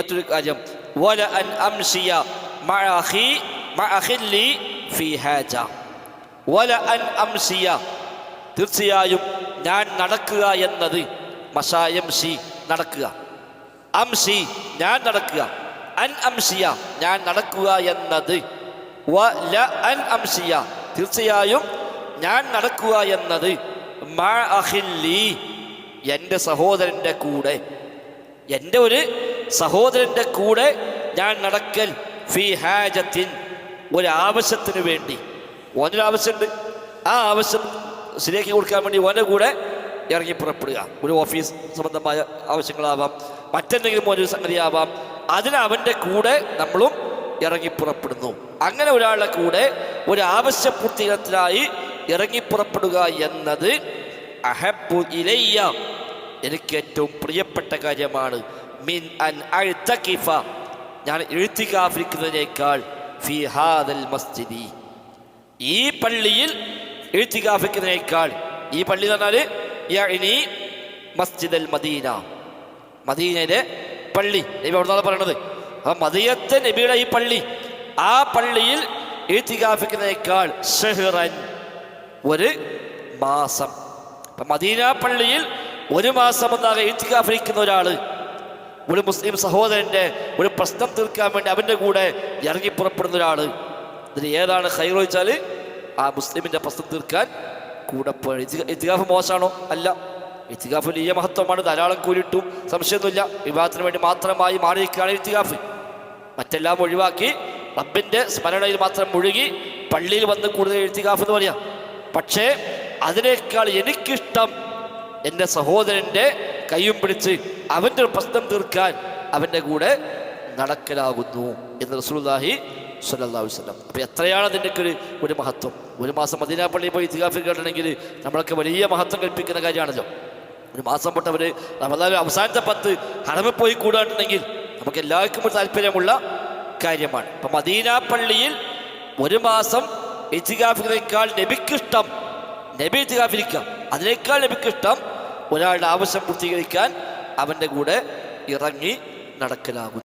മറ്റൊരു കാര്യം വല അൻ അംസിയ മഅഖില്ലി ഫീ ഹാജ. വല അൻ അംസിയ, തീർച്ചയായും ഞാൻ നടക്കുക എന്നത്, മശായംസി നടക്കുക, അംസി ഞാൻ നടക്കുക, അൻ അംസിയ ഞാൻ നടക്കുക എന്നത്, വല അൻ അംസിയ തീർച്ചയായും ഞാൻ നടക്കുക എന്നത്, മഅഖില്ലി എൻ്റെ സഹോദരൻ്റെ കൂടെ, എൻ്റെ ഒരു സഹോദരൻ്റെ കൂടെ ഞാൻ നടക്കൽ, ഫീ ഹാജത്തിൻ ഒരാവശ്യത്തിന് വേണ്ടി. ഓനൊരാവശ്യമുണ്ട്, ആ ആവശ്യം ശരിയാക്കി കൊടുക്കാൻ വേണ്ടി ഓൻ്റെ കൂടെ ഇറങ്ങി പുറപ്പെടുക. ഒരു ഓഫീസ് സംബന്ധമായ ആവശ്യങ്ങളാവാം, മറ്റെന്തെങ്കിലും ഒരു സംഗതിയാവാം, അതിന് അവൻ്റെ കൂടെ നമ്മളും ഇറങ്ങി പുറപ്പെടുന്നു. അങ്ങനെ ഒരാളുടെ കൂടെ ഒരു ആവശ്യ പൂർത്തീകരണത്തിനായി ഇറങ്ങി പുറപ്പെടുക എന്നത് അഹബ്ബു ഇലയ്യ എനിക്ക് ഏറ്റവും പ്രിയപ്പെട്ട കാര്യമാണ്, മിൻ അൻ അഅ്തകിഫ ഞാൻ ഇഴ്തികാഫിരിക്കുന്നതിനേക്കാൾ, ഫീ ഹാദൽ മസ്ജിദി ഈ പള്ളിയിൽ ഇഴ്തികാഫിരിക്കുന്നതിനേക്കാൾ. ഈ പള്ളി എന്ന് പറഞ്ഞാൽ യഅ്നി മസ്ജിദൽ മദീന, മദീനയിലെ പള്ളി. നബി അവിടുന്നാണ് പറയണത്. അപ്പം മദീനത്തെ നബിയുടെ ഈ പള്ളി, ആ പള്ളിയിൽ ഇഴ്തികാഫിരിക്കുന്നതിനേക്കാൾ ഷഹ്റൻ ഒരു മാസം. അപ്പം മദീന പള്ളിയിൽ ഒരു മാസം ഒന്നാകെ ഇഴ്തികാഫിരിക്കുന്ന ഒരാൾ, ഒരു മുസ്ലിം സഹോദരൻ്റെ ഒരു പ്രശ്നം തീർക്കാൻ വേണ്ടി അവൻ്റെ കൂടെ ഇറങ്ങി പുറപ്പെടുന്ന ഒരാൾ, ഇതിന് ഏതാണ് ഖൈർ വെച്ചാൽ ആ മുസ്ലിമിൻ്റെ പ്രശ്നം തീർക്കാൻ കൂടെ പോയി. ഇത്തികാഫ് മോശമാണോ? അല്ല. ഇത്തികാഫ് വലിയ മഹത്വമാണ്, ധാരാളം കൂലിട്ടും സംശയമൊന്നുമില്ല. വിവാഹത്തിന് വേണ്ടി മാത്രമായി മാറിയിരിക്കുകയാണ് ഇത്തികാഫ്. മറ്റെല്ലാം ഒഴിവാക്കി റബ്ബിൻ്റെ സ്മരണയിൽ മാത്രം മുഴുകി പള്ളിയിൽ വന്ന് കൂടുതൽ ഇത്തികാഫ് എന്ന് പറയാം. പക്ഷേ അതിനേക്കാൾ എനിക്കിഷ്ടം എൻ്റെ സഹോദരൻ്റെ കയ്യും പിടിച്ച് അവൻ്റെ ഒരു പ്രശ്നം തീർക്കാൻ അവൻ്റെ കൂടെ നടക്കലാകുന്നു എന്ന് റസൂലുള്ളാഹി സ്വല്ലല്ലാഹു അലൈഹി വസല്ലം. അപ്പോൾ എത്രയാണ് അതിൻ്റെ ഒരു മഹത്വം. ഒരു മാസം മദീന പള്ളിയിൽ പോയി ഇത്തികാഫ് കേട്ടണമെങ്കിൽ നമ്മളൊക്കെ വലിയ മഹത്വം കൽപ്പിക്കുന്ന കാര്യമാണല്ലോ. ഒരു മാസം പൊട്ടവർ റമദാൻ അവസാനത്തെ 10 ഹറമിൽ പോയി കൂടാണ്ടെങ്കിൽ നമുക്ക് എല്ലാവർക്കും ഒരു താല്പര്യമുള്ള കാര്യമാണ്. അപ്പം മദീന പള്ളിയിൽ ഒരു മാസം ഇത്തികാഫിനേക്കാൾ നബിക്കിഷ്ടം, നബി ഇത്തികാഫിരിക്കാം, അതിനേക്കാൾ നബിക്കിഷ്ടം ഒരാളുടെ ആവശ്യം പൂർത്തീകരിക്കാൻ അവൻ്റെ കൂടെ ഇറങ്ങി നടക്കലാകും.